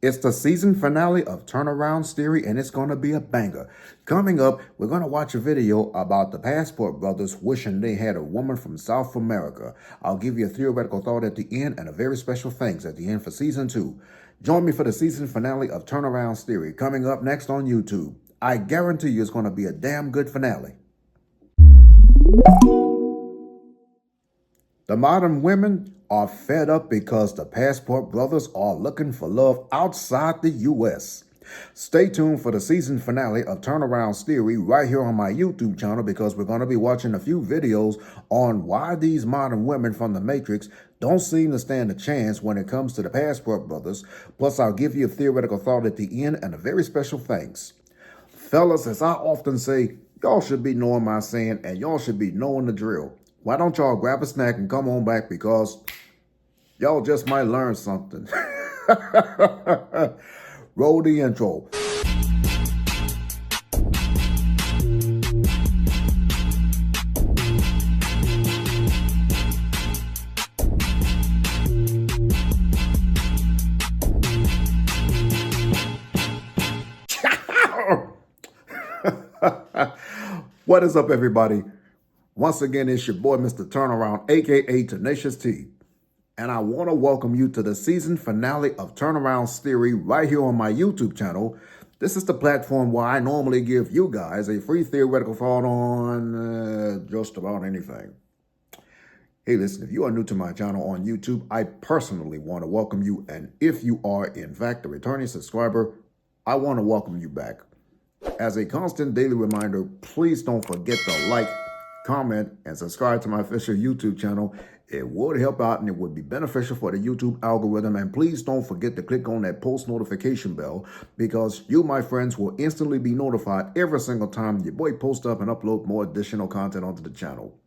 It's the season finale of Turnaround Theory, and it's going to be a banger. Coming up, we're going to watch a video about the Passport Brothers wishing they had a woman from South America. I'll give you a theoretical thought at the end and a very special thanks at the end for Season 2. Join me for the season finale of Turnaround Theory, coming up next on YouTube. I guarantee you it's going to be a damn good finale. The modern women are fed up because the Passport Brothers are looking for love outside the U.S. Stay tuned for the season finale of Turnaround Theory right here on my YouTube channel, because we're going to be watching a few videos on why these modern women from the Matrix don't seem to stand a chance when it comes to the Passport Brothers. Plus, I'll give you a theoretical thought at the end and a very special thanks. Fellas, as I often say, y'all should be knowing my saying and y'all should be knowing the drill. Why don't y'all grab a snack and come on back, because y'all just might learn something. Roll the intro. What is up, everybody? Once again, it's your boy, Mr. Turnaround, aka Tenacious T. And I want to welcome you to the season finale of Turnaround Theory right here on my YouTube channel. This is the platform where I normally give you guys a free theoretical thought on just about anything. Hey, listen, if you are new to my channel on YouTube, I personally want to welcome you. And if you are, in fact, a returning subscriber, I want to welcome you back. As a constant daily reminder, please don't forget to like, comment, and subscribe to my official YouTube channel. It would help out and it would be beneficial for the YouTube algorithm. And please don't forget to click on that post notification bell, because you, my friends, will instantly be notified every single time your boy posts up and upload more additional content onto the channel.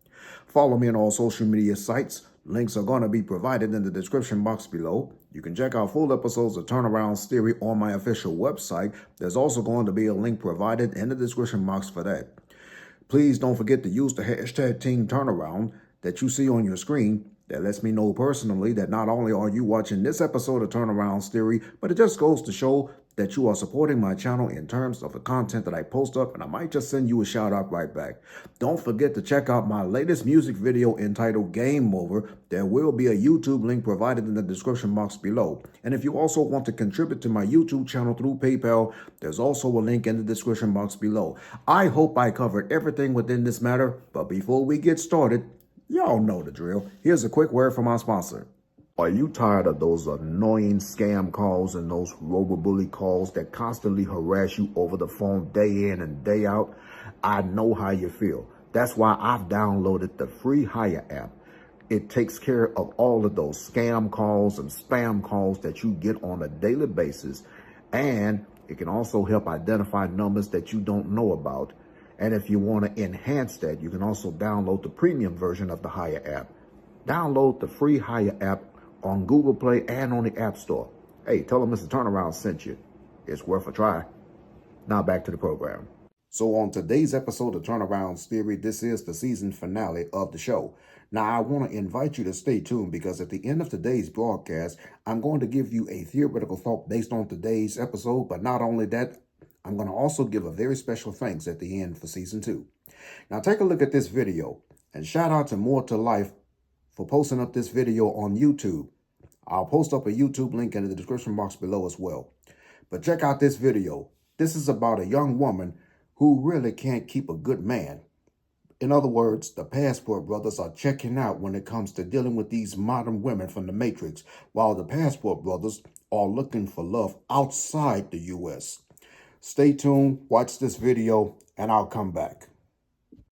Follow me on all social media sites. Links are going to be provided in the description box below. You can check out full episodes of Turnaround Theory on my official website. There's also going to be a link provided in the description box for that. Please don't forget to use the hashtag Team Turnaround that you see on your screen. That lets me know personally that not only are you watching this episode of Turnaround Theory, but it just goes to show that you are supporting my channel in terms of the content that I post up, and I might just send you a shout out right back. Don't forget to check out my latest music video entitled Game Over. There will be a YouTube link provided in the description box below. And if you also want to contribute to my YouTube channel through PayPal, there's also a link in the description box below. I hope I covered everything within this matter, but before we get started, y'all know the drill. Here's a quick word from our sponsor. Are you tired of those annoying scam calls and those robobully calls that constantly harass you over the phone day in and day out? I know how you feel. That's why I've downloaded the free Hire app. It takes care of all of those scam calls and spam calls that you get on a daily basis. And it can also help identify numbers that you don't know about. And if you want to enhance that, you can also download the premium version of the Hire app. Download the free Hire app on Google Play and on the App Store. Hey, tell them Mr. Turnaround sent you. It's worth a try. Now back to the program. So on today's episode of Turnaround Theory, this is the season finale of the show. Now I want to invite you to stay tuned, because at the end of today's broadcast, I'm going to give you a theoretical thought based on today's episode. But not only that, I'm going to also give a very special thanks at the end for season 2. Now take a look at this video, and shout out to More to Life for posting up this video on YouTube. I'll post up a YouTube link in the description box below as well. But check out this video. This is about a young woman who really can't keep a good man. In other words, the Passport Brothers are checking out when it comes to dealing with these modern women from the Matrix, while the Passport Brothers are looking for love outside the U.S. Stay tuned, watch this video, and I'll come back.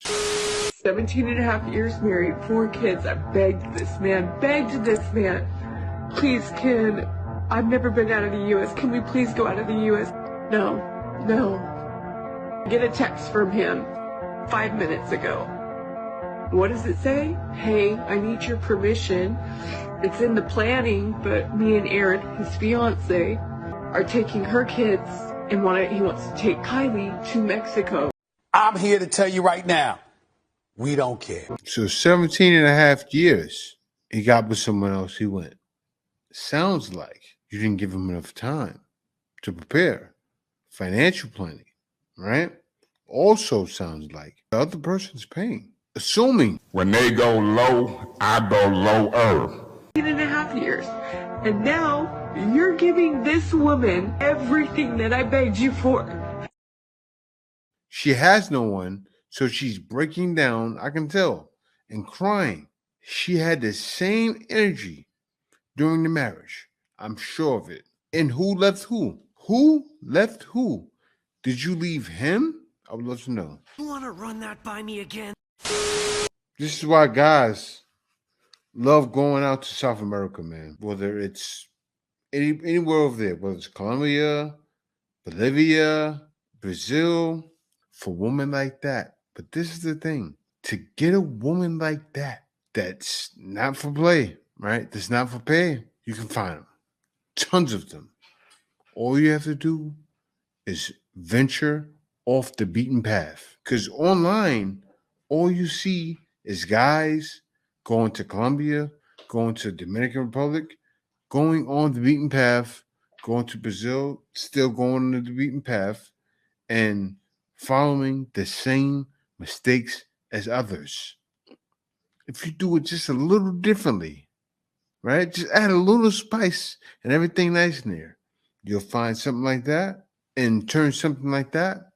17 and a half years married, 4 kids. I begged this man, please, kid, I've never been out of the U.S. Can we please go out of the U.S.? No. Get a text from him 5 minutes ago. What does it say? Hey, I need your permission. It's in the planning, but me and Aaron, his fiance, are taking her kids and he wants to take Kylie to Mexico. I'm here to tell you right now, we don't care. So 17 and a half years, he got with someone else, he went. Sounds like you didn't give him enough time. to prepare. Financial planning, right? Also sounds like the other person's paying. Assuming When they go low, I go lower. 8.5 years. And now you're giving this woman everything that I begged you for. she has no one, so she's breaking down, I can tell, and crying. She had the same energy during the marriage. I'm sure of it. And who left who? Who left who? Did you leave him? I would love to know. You want to run that by me again? This is why guys love going out to South America, man. Whether it's anywhere over there, whether it's Colombia, Bolivia, Brazil, for women like that. But this is the thing. To get a woman like that, that's not for play, right? That's not for pay. You can find them. Tons of them. All you have to do is venture off the beaten path. Because online, all you see is guys going to Colombia, going to Dominican Republic, going on the beaten path, going to Brazil, still going on the beaten path, and following the same mistakes as others. If you do it just a little differently, right? Just add a little spice and everything nice in there. You'll find something like that and turn something like that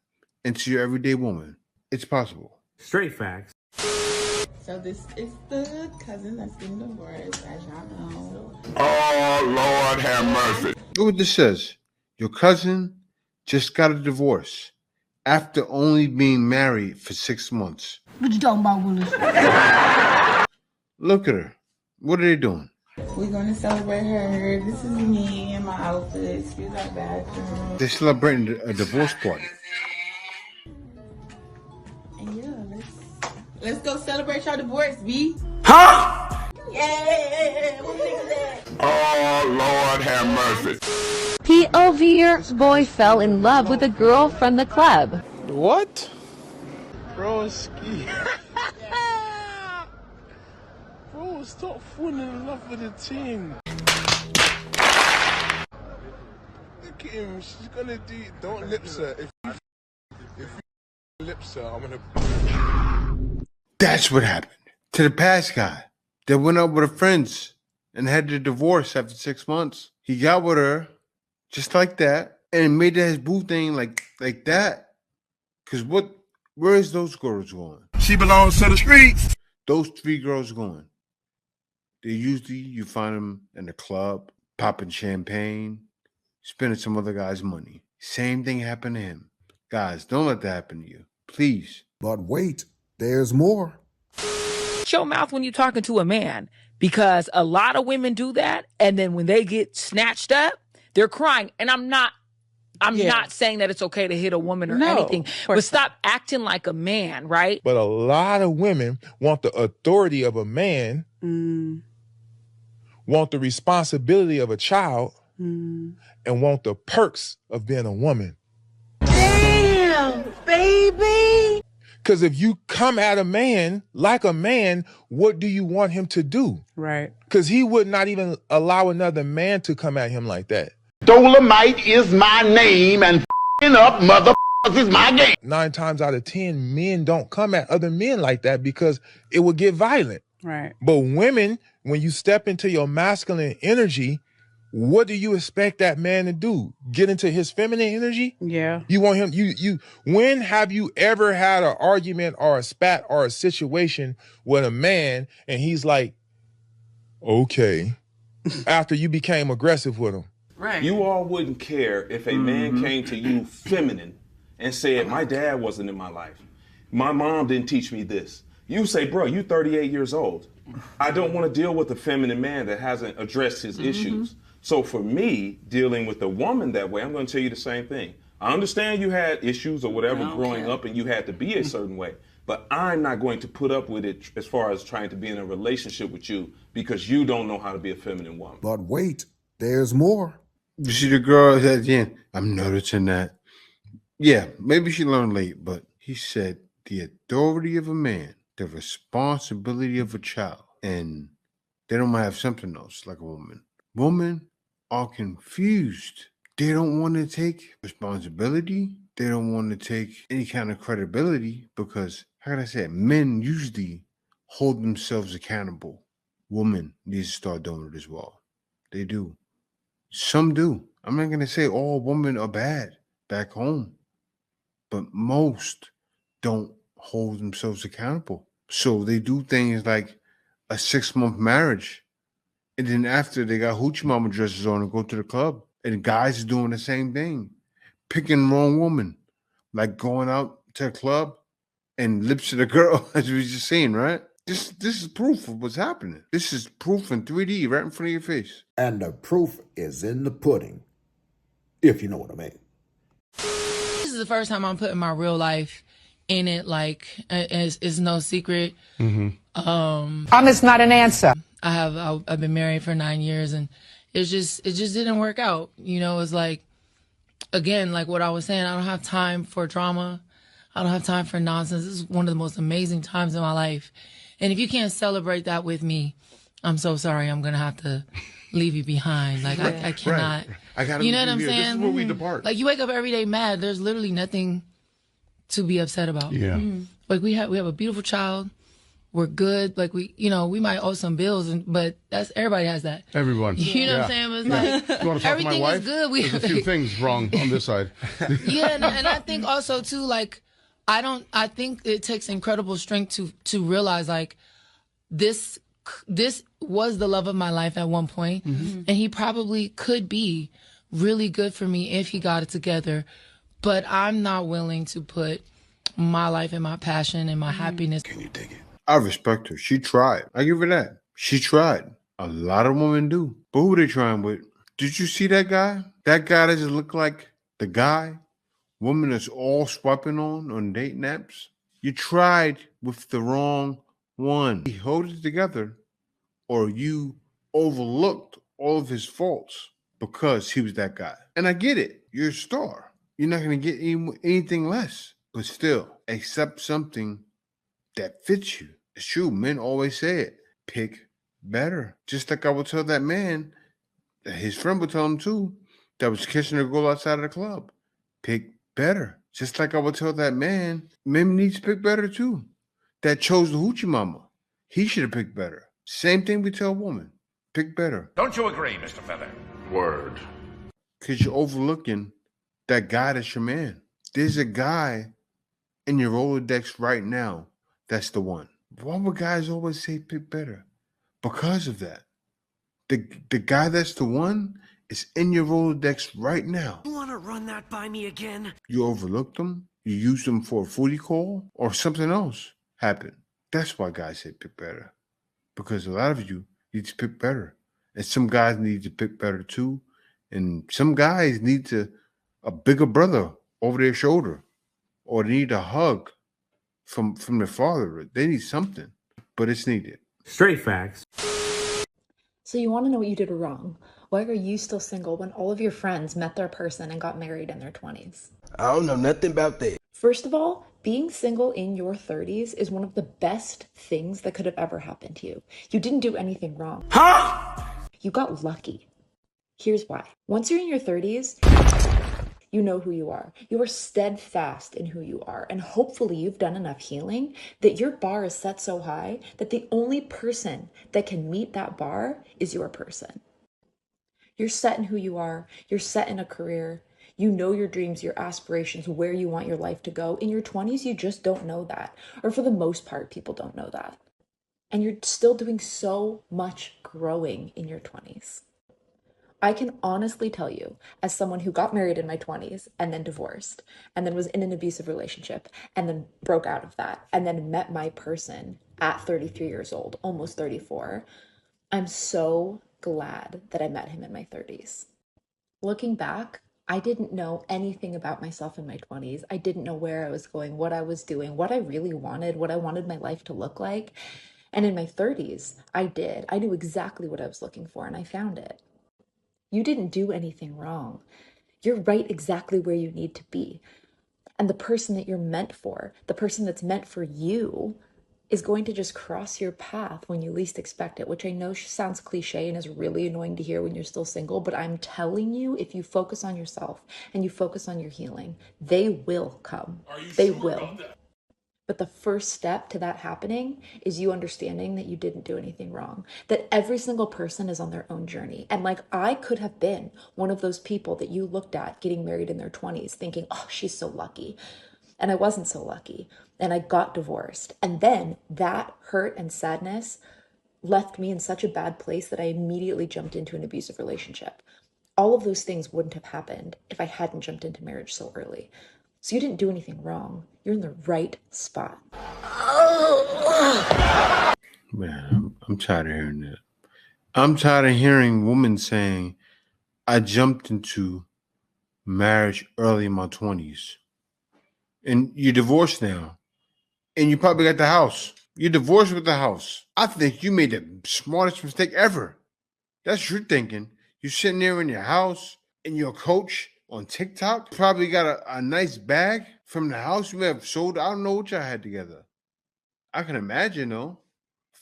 into your everyday woman. It's possible. Straight facts. So this is the cousin that's getting divorced, as y'all know. Oh, Lord have mercy. Look what this says. Your cousin just got a divorce after only being married for 6 months. What you talking about, Willis? Look at her. What are they doing? We're gonna celebrate her. This is me in my outfit. Excuse our bathroom. They're celebrating a divorce party. And yeah, let's go celebrate your divorce, B. Huh? Yeah, what think of that? Oh, Lord have mercy. POV's boy fell in love with a girl from the club. What? Broski. Bro, stop falling in love with the team. Look at him, she's gonna do it. Don't lips her. If you lips her, I'm gonna. That's what happened to the past guy that went out with her friends and had to divorce after 6 months. He got with her just like that and made that his boo thing like that. Because where is those girls going? She belongs to the streets. Those 3 girls going. They usually, you find them in the club, popping champagne, spending some other guy's money. Same thing happened to him. Guys, don't let that happen to you. Please. But wait, there's more. Shut your mouth when you're talking to a man, because a lot of women do that, and then when they get snatched up, they're crying. And I'm not saying that it's okay to hit a woman or anything, but stop acting like a man, right? But a lot of women want the authority of a man, want the responsibility of a child, and want the perks of being a woman. Damn, baby. Because if you come at a man like a man, what do you want him to do? Right. Because he would not even allow another man to come at him like that. Dolomite is my name and f***ing up motherfuckers is my game. 9 times out of 10, men don't come at other men like that because it would get violent. Right. But women, when you step into your masculine energy, what do you expect that man to do? Get into his feminine energy? Yeah. You want him, when have you ever had an argument or a spat or a situation with a man and he's like, okay, after you became aggressive with him? Right. You all wouldn't care if a man came to you feminine and said, my dad wasn't in my life. My mom didn't teach me this. You say, bro, you 38 years old. I don't want to deal with a feminine man that hasn't addressed his issues. So for me, dealing with a woman that way, I'm going to tell you the same thing. I understand you had issues or whatever growing up and you had to be a certain way, but I'm not going to put up with it as far as trying to be in a relationship with you because you don't know how to be a feminine woman. But wait, there's more. You see the girl at the end? I'm noticing that. Yeah, maybe she learned late, but he said the authority of a man, the responsibility of a child, and they don't have something else like a woman. Women are confused. they don't want to take responsibility. They don't want to take any kind of credibility because, how can I say it? Men usually hold themselves accountable. Women need to start doing it as well. They do. Some do. I'm not going to say all women are bad back home, but most don't hold themselves accountable. So they do things like a 6-month marriage, and then after they got hoochie mama dresses on and go to the club, and guys are doing the same thing, picking the wrong woman, like going out to a club and lips to the girl, as we were just saying, right? This is proof of what's happening. This is proof in 3D right in front of your face. And the proof is in the pudding, if you know what I mean. This is the first time I'm putting my real life in it. Like, it's no secret. Honest, not an answer. I've been married for 9 years, and it just didn't work out. You know, it's like, again, like what I was saying, I don't have time for drama. I don't have time for nonsense. This is one of the most amazing times in my life. And if you can't celebrate that with me, I'm so sorry. I'm going to have to leave you behind. Like, I cannot. Right. I gotta you know what I'm here. saying? This is where we depart. Like, you wake up every day mad. There's literally nothing to be upset about. Yeah. Like, we have a beautiful child. We're good. Like, we might owe some bills, but everybody has that. Everyone. You know what I'm saying? But it's like, You want to talk to my everything wife? is good. There's a few things wrong on this side. Yeah, and I think also too, like, I think it takes incredible strength to realize, like, this was the love of my life at one point, and he probably could be really good for me if he got it together, but I'm not willing to put my life and my passion and my happiness. Can you dig it? I respect her. She tried. I give her that. She tried. A lot of women do. But who are they trying with? Did you see that guy? That guy doesn't look like the guy women is all swiping on dating apps. You tried with the wrong one. He held it together, or you overlooked all of his faults because he was that guy. And I get it. You're a star. You're not going to get anything less. But still, accept something that fits you. It's true. Men always say it. Pick better. Just like I would tell that man, his friend would tell him too, that was kissing a girl outside of the club. Pick better. Just like I would tell that man, men need to pick better too. That chose the hoochie mama. He should have picked better. Same thing we tell women. Pick better. Don't you agree, Mr. Feather? Word. Because you're overlooking that guy that's your man. There's a guy in your Rolodex right now that's the one. Why would guys always say pick better? Because of that. The guy that's the one is in your Rolodex right now. You want to run that by me again? You overlooked them, you used them for a foodie call, or something else happened. That's why guys say pick better. Because a lot of you need to pick better. And some guys need to pick better too. And some guys need a bigger brother over their shoulder. Or they need a hug from their father. They need something. But it's needed. Straight facts. So you want to know what you did wrong. Why are you still single when all of your friends met their person and got married in their 20s? I don't know nothing about that. First of all, being single in your 30s is one of the best things that could have ever happened to you. You didn't do anything wrong. Huh? You got lucky. Here's why. Once you're in your 30s, you know who you are. You are steadfast in who you are. And hopefully you've done enough healing that your bar is set so high that the only person that can meet that bar is your person. You're set in who you are. You're set in a career. You know your dreams, your aspirations, where you want your life to go. In your 20s, you just don't know that. Or for the most part, people don't know that. And you're still doing so much growing in your 20s. I can honestly tell you, as someone who got married in my 20s and then divorced and then was in an abusive relationship and then broke out of that and then met my person at 33 years old, almost 34, I'm so glad that I met him in my 30s. Looking back, I didn't know anything about myself in my 20s. I didn't know where I was going, what I was doing, what I really wanted, what I wanted my life to look like. And in my 30s, I did. I knew exactly what I was looking for and I found it. You didn't do anything wrong. You're right exactly where you need to be. And the person that you're meant for, the person that's meant for you, is going to just cross your path when you least expect it, which I know sounds cliche and is really annoying to hear when you're still single, but I'm telling you, if you focus on yourself and you focus on your healing, they will come. They will. But the first step to that happening is you understanding that you didn't do anything wrong, that every single person is on their own journey. And like, I could have been one of those people that you looked at getting married in their 20s thinking, oh, she's so lucky. And I wasn't so lucky. And I got divorced. And then that hurt and sadness left me in such a bad place that I immediately jumped into an abusive relationship. All of those things wouldn't have happened if I hadn't jumped into marriage so early. So you didn't do anything wrong. You're in the right spot. Man, I'm tired of hearing that. I'm tired of hearing women saying, I jumped into marriage early in my 20s. And you're divorced now. And you probably got the house. You're divorced with the house. I think you made the smartest mistake ever. That's your thinking. You're sitting there in your house and you're a coach on TikTok. Probably got a nice bag from the house you may have sold. I don't know what y'all had together. I can imagine though.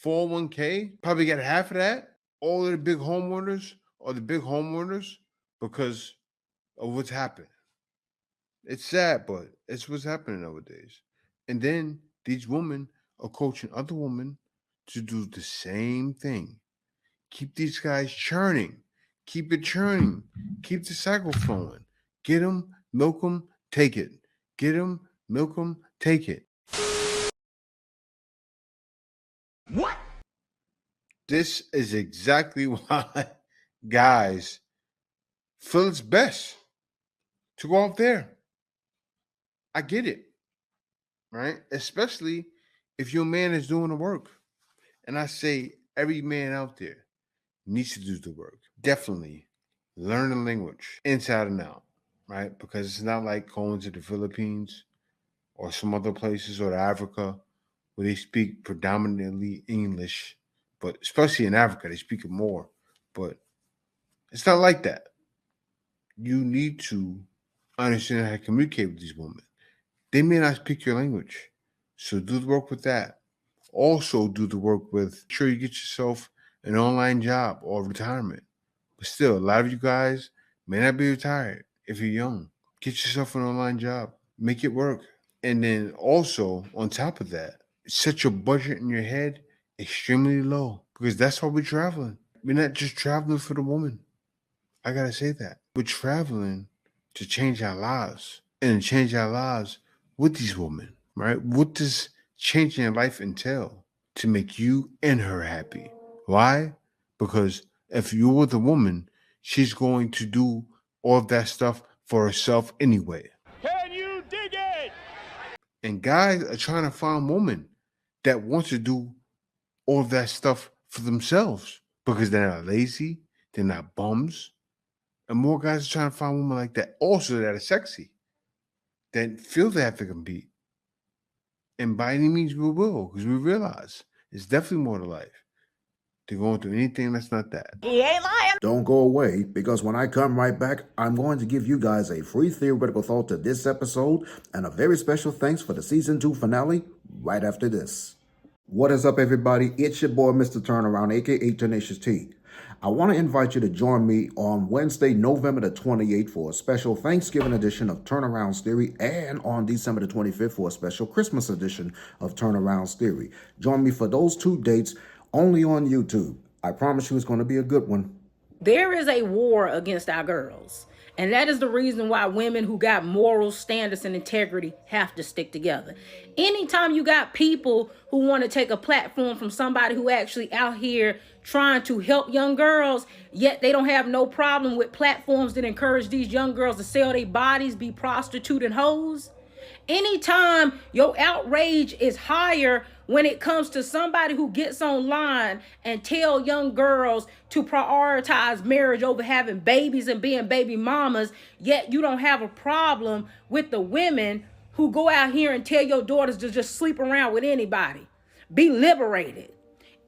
401k, probably got half of that. All of the big homeowners are the big homeowners because of what's happened. It's sad, but it's what's happening nowadays. And then these women are coaching other women to do the same thing. Keep these guys churning. Keep it churning. Keep the cycle flowing. Get them, milk them, take it. Get them, milk them, take it. What? This is exactly why guys feel it's best to go out there. I get it, right? Especially if your man is doing the work. And I say every man out there needs to do the work. Definitely learn the language inside and out, right? Because it's not like going to the Philippines or some other places or to Africa where they speak predominantly English, but especially in Africa, they speak it more. But it's not like that. You need to understand how to communicate with these women. They may not speak your language, so do the work with that. Also do the work with, make sure you get yourself an online job or retirement. But still, a lot of you guys may not be retired if you're young. Get yourself an online job. Make it work. And then also, on top of that, set your budget in your head extremely low because that's why we're traveling. We're not just traveling for the woman. I got to say that. We're traveling to change our lives and change our lives with these women, right? What does changing your life entail? To make you and her happy. Why? Because if you're with a woman, she's going to do all of that stuff for herself anyway. Can you dig it? And guys are trying to find women that want to do all of that stuff for themselves because they're not lazy, they're not bums. And more guys are trying to find women like that also that are sexy, that feel they have to compete. And by any means we will, because we realize it's definitely more to life than going through anything that's not that. He ain't lying. Don't go away, because when I come right back, I'm going to give you guys a free theoretical thought to this episode and a very special thanks for the season 2 finale right after this. What is up, everybody? It's your boy, Mr. Turnaround, aka Tenacious T. I want to invite you to join me on Wednesday, November the 28th for a special Thanksgiving edition of Turneround's Theory, and on December the 25th for a special Christmas edition of Turneround's Theory. Join me for those 2 dates only on YouTube. I promise you it's going to be a good one. There is a war against our girls. And that is the reason why women who got moral standards and integrity have to stick together. Anytime you got people who want to take a platform from somebody who actually out here trying to help young girls, yet they don't have no problem with platforms that encourage these young girls to sell their bodies, be prostitute and hoes. Anytime your outrage is higher when it comes to somebody who gets online and tell young girls to prioritize marriage over having babies and being baby mamas, yet you don't have a problem with the women who go out here and tell your daughters to just sleep around with anybody. Be liberated.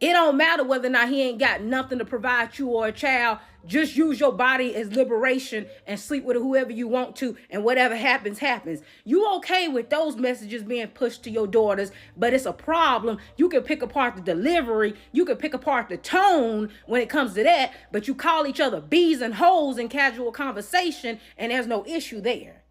It don't matter whether or not he ain't got nothing to provide you or a child. just use your body as liberation and sleep with whoever you want to, and whatever happens, happens. You okay with those messages being pushed to your daughters, but it's a problem. You can pick apart the delivery, you can pick apart the tone when it comes to that, but you call each other bees and hoes in casual conversation, and there's no issue there.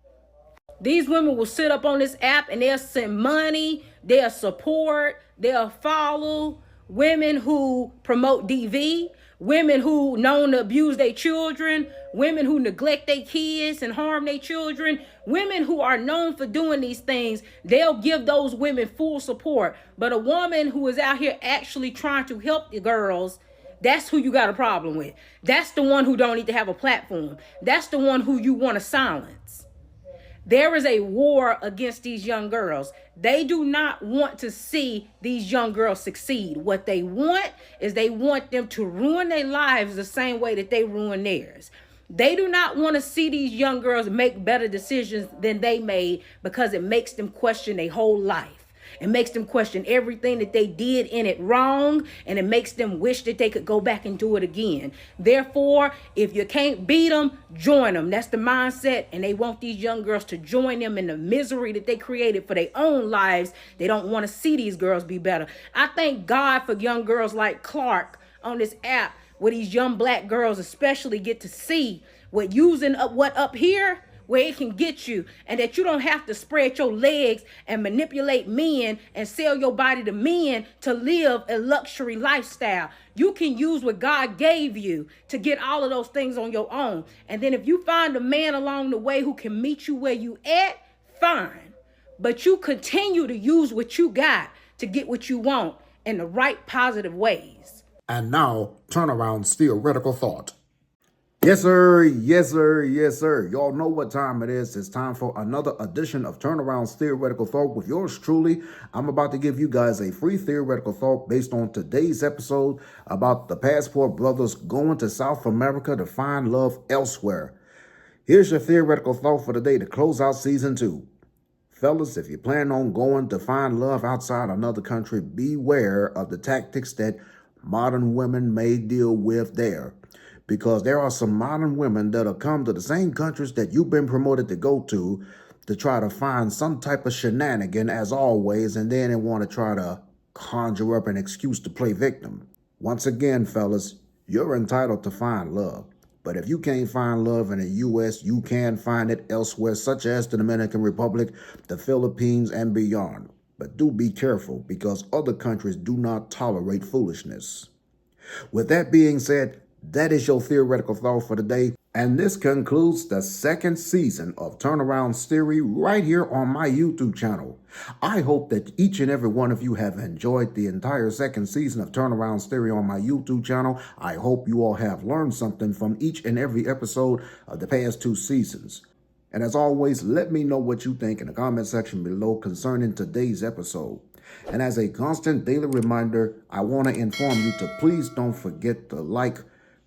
These women will sit up on this app and they'll send money, they'll support, they'll follow women who promote DV, women who known to abuse their children, women who neglect their kids and harm their children, women who are known for doing these things. They'll give those women full support. But a woman who is out here actually trying to help the girls, that's who you got a problem with. That's the one who don't need to have a platform. That's the one who you want to silence. There is a war against these young girls. They do not want to see these young girls succeed. What they want is they want them to ruin their lives the same way that they ruin theirs. They do not want to see these young girls make better decisions than they made, because it makes them question their whole life. It makes them question everything that they did in it wrong, and it makes them wish that they could go back and do it again. Therefore, if you can't beat them, join them. That's the mindset, and they want these young girls to join them in the misery that they created for their own lives. They don't want to see these girls be better. I thank God for young girls like Clark on this app, where these young black girls especially get to see what using up what up here, where it can get you, and that you don't have to spread your legs and manipulate men and sell your body to men to live a luxury lifestyle. You can use what God gave you to get all of those things on your own. And then if you find a man along the way who can meet you where you at, fine. But you continue to use what you got to get what you want in the right positive ways. And now, Turnaround's theoretical thought. Yes, sir. Yes, sir. Yes, sir. Y'all know what time it is. It's time for another edition of Turnaround's Theoretical Thought with yours truly. I'm about to give you guys a free theoretical thought based on today's episode about the Passport Brothers going to South America to find love elsewhere. Here's your theoretical thought for the day to close out season 2. Fellas, if you plan on going to find love outside another country, beware of the tactics that modern women may deal with there. Because there are some modern women that'll come to the same countries that you've been promoted to go to try to find some type of shenanigan as always, and then they want to try to conjure up an excuse to play victim. Once again, fellas, you're entitled to find love. But if you can't find love in the U.S., you can find it elsewhere, such as the Dominican Republic, the Philippines, and beyond. But do be careful, because other countries do not tolerate foolishness. With that being said, that is your theoretical thought for the day. And this concludes the second season of Turnaround's Theory right here on my YouTube channel. I hope that each and every one of you have enjoyed the entire second season of Turnaround's Theory on my YouTube channel. I hope you all have learned something from each and every episode of the past 2 seasons. And as always, let me know what you think in the comment section below concerning today's episode. And as a constant daily reminder, I want to inform you to please don't forget to like,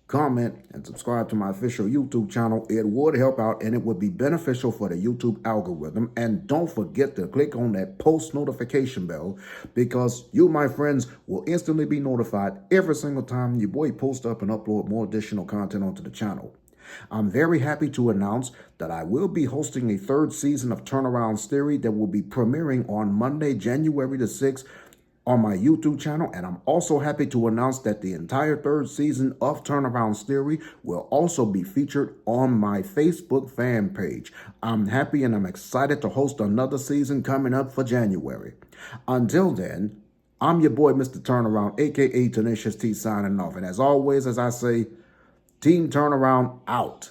comment, and subscribe to my official YouTube channel. It would help out and it would be beneficial for the YouTube algorithm. And don't forget to click on that post notification bell, because you, my friends, will instantly be notified every single time your boy posts up and upload more additional content onto the channel. I'm very happy to announce that I will be hosting a 3rd season of Turnaround's Theory that will be premiering on Monday, January the 6th, on my YouTube channel. And I'm also happy to announce that the entire 3rd season of Turnaround's Theory will also be featured on my Facebook fan page. I'm happy and I'm excited to host another season coming up for January. Until then, I'm your boy, Mr. Turnaround, aka Tenacious T, signing off. And as always, as I say, Team Turnaround out.